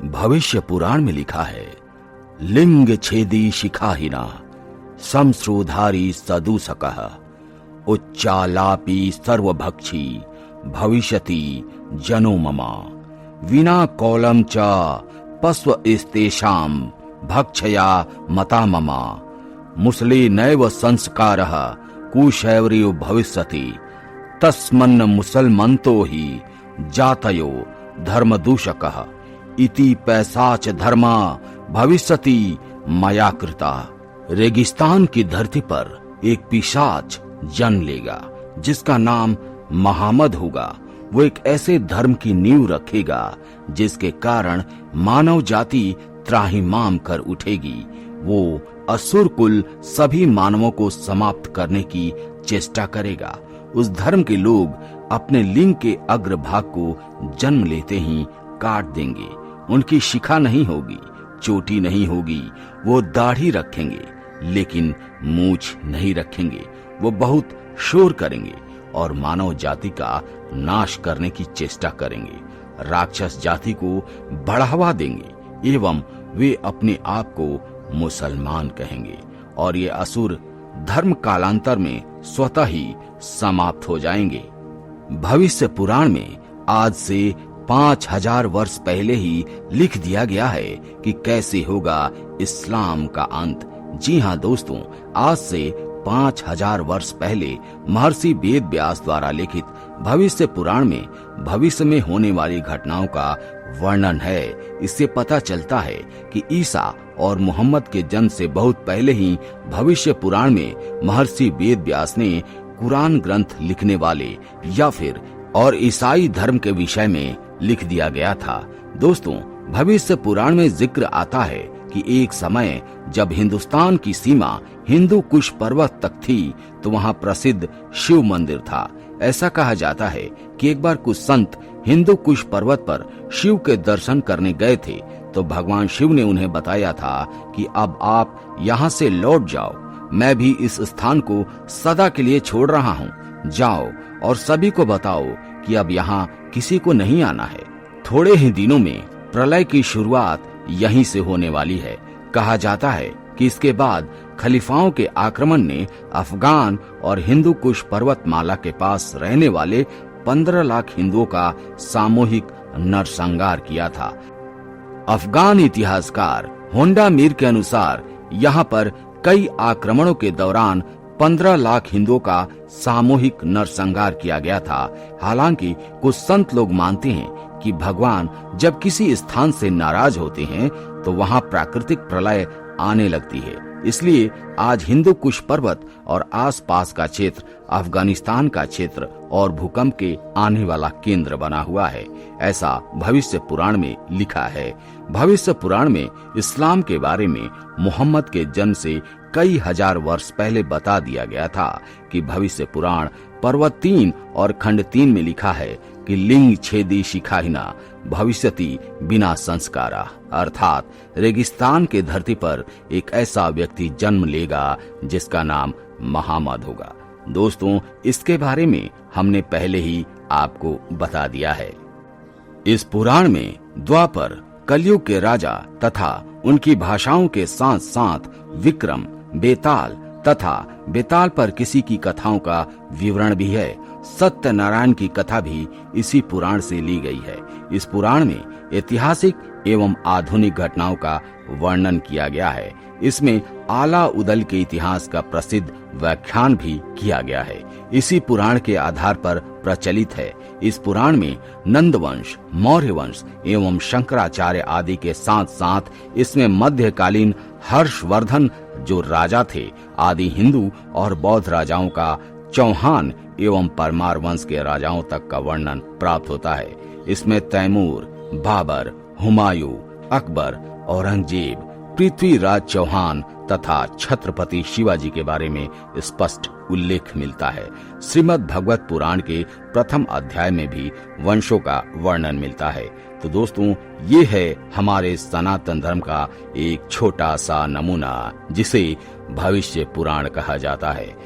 भविष्य पुराण में लिखा है, लिंग छेदी शिखाहिना समश्रुधारी सदूसकः उच्चालापी सर्वभक्षी भविष्यति जनो ममा विना कौलम च पस्व इस्तेषाम भक्षया मता ममा मुसले नैव संस्कारः कुशैवर्यो भविष्यति तस्मन्न मुसलमन्तो ही जातयो धर्मदूषकः इति पैसाच धर्मा भविष्यति मया कृता। रेगिस्तान की धरती पर एक पिशाच जन्म लेगा जिसका नाम मोहम्मद होगा। वो एक ऐसे धर्म की नींव रखेगा जिसके कारण मानव जाति त्राहिमाम कर उठेगी। वो असुर कुल सभी मानवों को समाप्त करने की चेष्टा करेगा। उस धर्म के लोग अपने लिंग के अग्रभाग को जन्म लेते ही काट देंगे। उनकी शिखा नहीं होगी, चोटी नहीं होगी। वो दाढ़ी रखेंगे लेकिन मूछ नहीं रखेंगे। वो बहुत शोर करेंगे और मानव जाति का नाश करने की चेष्टा करेंगे। राक्षस जाति को बढ़ावा देंगे एवं वे अपने आप को मुसलमान कहेंगे और ये असुर धर्म कालांतर में स्वतः ही समाप्त हो जाएंगे। भविष्य पुराण में आज से 5000 वर्ष पहले ही लिख दिया गया है कि कैसे होगा इस्लाम का अंत। जी हाँ दोस्तों, आज से 5000 वर्ष पहले महर्षि वेद व्यास द्वारा लिखित भविष्य पुराण में भविष्य में होने वाली घटनाओं का वर्णन है। इससे पता चलता है कि ईसा और मोहम्मद के जन्म से बहुत पहले ही भविष्य पुराण में महर्षि वेद व्यास ने कुरान ग्रंथ लिखने वाले या फिर और ईसाई धर्म के विषय में लिख दिया गया था। दोस्तों, भविष्य पुराण में जिक्र आता है कि एक समय जब हिंदुस्तान की सीमा हिंदू कुश पर्वत तक थी तो वहाँ प्रसिद्ध शिव मंदिर था। ऐसा कहा जाता है कि एक बार कुछ संत हिंदू कुश पर्वत पर शिव के दर्शन करने गए थे तो भगवान शिव ने उन्हें बताया था कि अब आप यहाँ से लौट जाओ, मैं भी इस स्थान को सदा के लिए छोड़ रहा हूँ। जाओ और सभी को बताओ कि अब यहाँ किसी को नहीं आना है। थोड़े ही दिनों में प्रलय की शुरुआत यहीं से होने वाली है। कहा जाता है कि इसके बाद खलीफाओं के आक्रमण ने अफगान और हिंदू कुश पर्वतमाला के पास रहने वाले 15 लाख हिंदुओं का सामूहिक नरसंहार किया था। अफगान इतिहासकार होंडा मीर के अनुसार यहाँ पर कई आक्रमणों के दौरान 15 लाख हिंदुओं का सामूहिक नरसंहार किया गया था। हालांकि कुछ संत लोग मानते हैं कि भगवान जब किसी स्थान से नाराज होते हैं तो वहाँ प्राकृतिक प्रलय आने लगती है। इसलिए आज हिंदू कुश पर्वत और आसपास का क्षेत्र अफगानिस्तान का क्षेत्र और भूकंप के आने वाला केंद्र बना हुआ है। ऐसा भविष्य पुराण में लिखा है। भविष्य पुराण में इस्लाम के बारे में मोहम्मद के जन्म से कई हजार वर्ष पहले बता दिया गया था कि भविष्य पुराण पर्व 3 और खंड 3 में लिखा है कि लिंग छेदी शिखाहिना भविष्यति बिना संस्कारा, अर्थात रेगिस्तान के धरती पर एक ऐसा व्यक्ति जन्म लेगा जिसका नाम मोहम्मद होगा। दोस्तों, इसके बारे में हमने पहले ही आपको बता दिया है। इस पुराण में द्वापर कलयुग के राजा तथा उनकी भाषाओं के साथ साथ विक्रम, बेताल तथा बेताल पर किसी की कथाओं का विवरण भी है। सत्यनारायण की कथा भी इसी पुराण से ली गई है। इस पुराण में ऐतिहासिक एवं आधुनिक घटनाओं का वर्णन किया गया है। इसमें आला उदल के इतिहास का प्रसिद्ध व्याख्यान भी किया गया है। इसी पुराण के आधार पर प्रचलित है। इस पुराण में नंद वंश, मौर्य वंश एवं शंकराचार्य आदि के साथ साथ इसमें मध्यकालीन हर्षवर्धन जो राजा थे आदि हिंदू और बौद्ध राजाओं का, चौहान एवं परमार वंश के राजाओं तक का वर्णन प्राप्त होता है। इसमें तैमूर, बाबर, हुमायूं, अकबर, औरंगजेब, पृथ्वीराज चौहान तथा छत्रपति शिवाजी के बारे में स्पष्ट उल्लेख मिलता है। श्रीमद् भगवत पुराण के प्रथम अध्याय में भी वंशों का वर्णन मिलता है। तो दोस्तों, ये है हमारे सनातन धर्म का एक छोटा सा नमूना जिसे भविष्य पुराण कहा जाता है।